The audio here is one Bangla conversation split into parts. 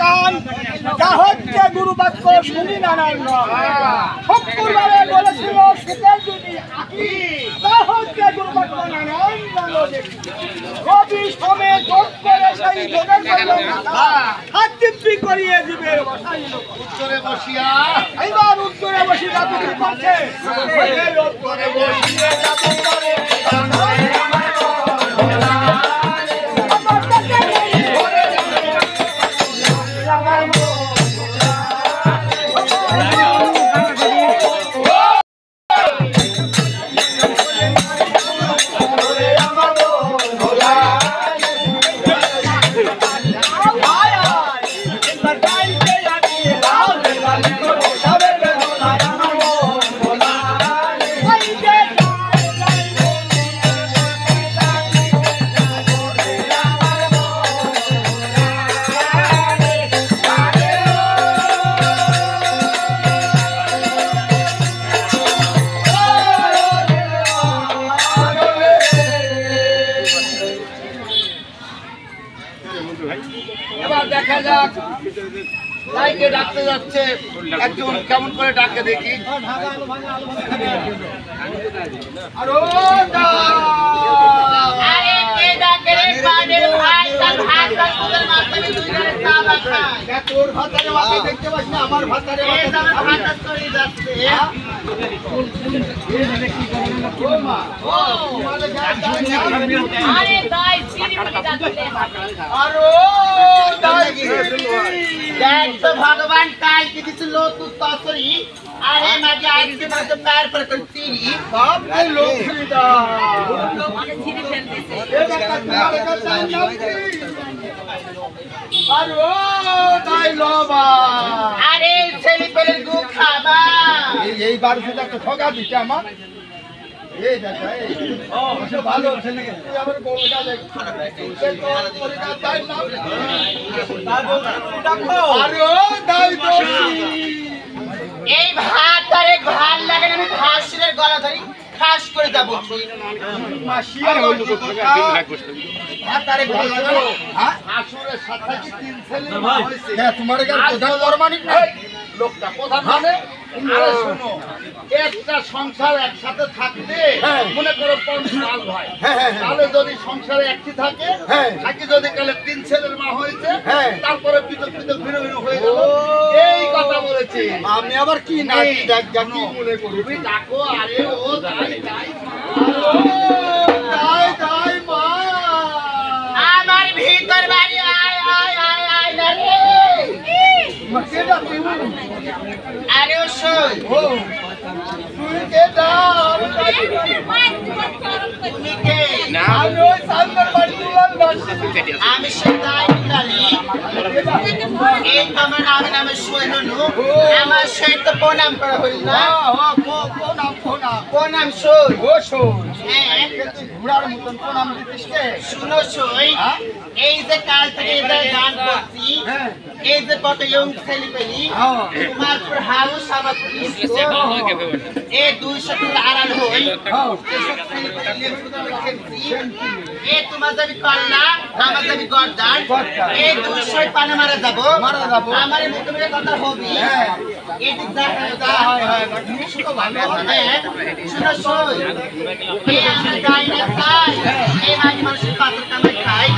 কান যা হচ্ছে গুরু বাক্য শুনি নানান শুক্রবারে বলেছিল শীতের যদি আঁকি তা হচ্ছে গুরু বাক্য নানান রবি সমে যোগ করে সেই যোগের হাত দিব্যি করিয়ে দিবে উত্তরে বসিয়া এবার উত্তরে বসি জাদু কি করছে উত্তরে বসিয়া জাদু করে এবার দেখা যাক লাইকে ডাকতে যাচ্ছে একজন কেমন করে ডাকে দেখি আরে কে ডাকে রে পানের ভাই তার ভাত তোদের মাথায় দুই ধরে চা খায় তোর ভাতারে মাকে দেখতে পাস না আমার ভাতারে এই দাম ভাত চলে যাচ্ছে আরে দাই চিনি মিনি ডাকলে দেখ তো ভগবান কাল কি দিছিল তু তসরি আরে মাঝে আজকে মাঝে প্যার पर তিরি বাপ এই লোক খরিদা মানে চিনি ফেলতেছে তাই লবা আরে ছেলে পেলে গু খাবা এই বাড়ি থেকে একটা ঠকা দিচ্ছে আমার এই দেখা এই ভালো ছেলে তুই আমার বউটা দেখ এই ভাত আর এক ভাল লাগে না আমি ভাসিরের গলা ধরি খাস করে যাব আসুরের সাথে কি তিন ছেলে হয়েছে তোমার প্রধান প্রমাণিক নাই লোকটা প্রধান মানে আরে শোনো একটা সংসার একসাথে থাকতে মনে করো 50 হয় তাহলে যদি সংসারে একটি থাকে থাকি যদি কালে তিন ছেলের মা হয়েছে তারপরে পৃথক পৃথক ভিন্ন ভিন্ন হয়ে গেল এই কথা বলেছি আমি আবার কি না দেখ জানি মনে করি তুমি ডাকো আরে ও তাই তাই তাই তাই মা আমার ভিতর বাড়ি আয় আয় আয় আয় না রে কেডা তুই আরে ও শোন তুই কেডা তুমি কে আমি ওই সামনের বাড়ি তুলাল দাস আমি সেটাই কালি এই আমার নামে সৈনু আমার সহিত প্রণাম করা হইল না প্রণাম সই হ্যাঁ ঘোড়ার মতন প্রণাম দিতিস কে শুনো সই এই যে কাল থেকে এই যে গান করছি এই যে কত ইয়ং ছেলে পেলি তোমার পর হাউস আমার এই 200 টাকা আড়াল হই এই তোমার যাবি কল্লা আমার যাবি গর্দান এই 200 পানে মারা যাব আমার মুখে কথা হবি এই যা হয় শুনো ভালো শুনো সই এই আমার গায় না খাই এই মাঝে মানুষের পাথর কামাই খাই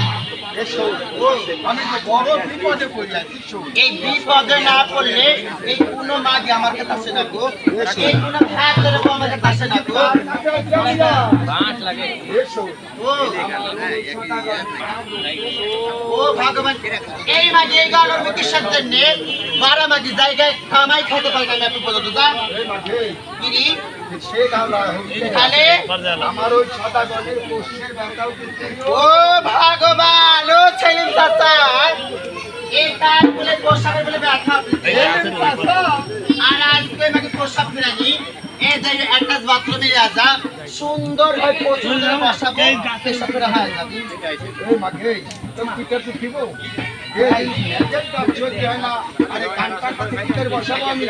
আমি তো বড় বিপদে পড়ে যাচ্ছি এই বিপদে না পড়লে এই কোনো মাঝে আমার কাছে আসে না গো এই কোনো ভাত ধরে আমার কাছে আসে না গো ও ভগবান এই মাঝে এই গালোর চিকিৎসার জন্য 12 মাঝে জায়গায় কামাই খেতে পারি না আমি পর্যন্ত যা গিরি তাহলে আমার ওই সাদা গলের পশ্চিমের ব্যথাও ও ভগবান ও ছেলিম চাচা এই তার বলে পোশাকের বলে ব্যথা আর আজকে আমাকে পোশাক ফিরানি এই যে একটা বাথরুমে আসা সুন্দর হয় পছন্দের বসাবো পেশা করে হয় যাবি এই মাগে তুমি টিকেট দিব সত্যি হয় না। আরে গানটার সাথে কি করে বসাবো আমি?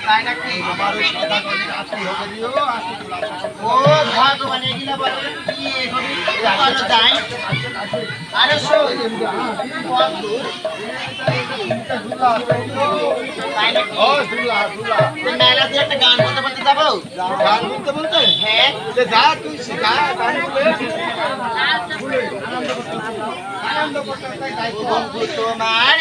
তাই নাকি? আমার ওই সাদা গলির আশি হবে দিও, আশি তুলা। ও ভগবান, এগুলা বলে কি হবে? বলো যাই। আরে শোন, বন্ধু, তাই নাকি? ও দুলা দুলা তুই মেলা দিয়ে একটা গান বলতে বলতে যাবো? গান বলতে বলতে হ্যাঁ। যে যা তুই শিখা গান বলে বন্ধু তোমার